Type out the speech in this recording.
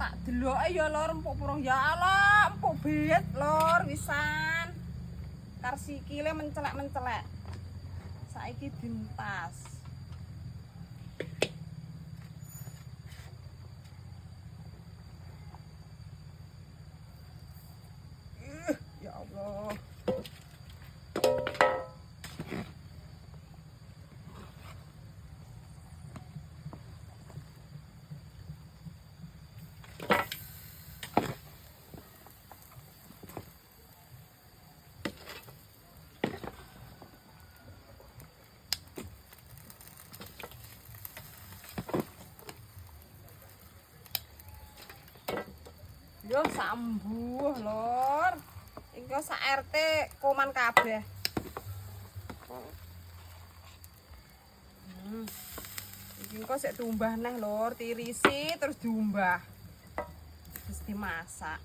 Tak deloke ya lor empuk purung ya Allah, empuk bet lor wisan. Kar sikile mencelek-mencelek. Saiki dintas. Ya Allah. Yo sambuh lor. Engko sak RT koman kabeh. Iki engko sik tumbah neh lor, tirisi terus diumbah. Terus dimasak.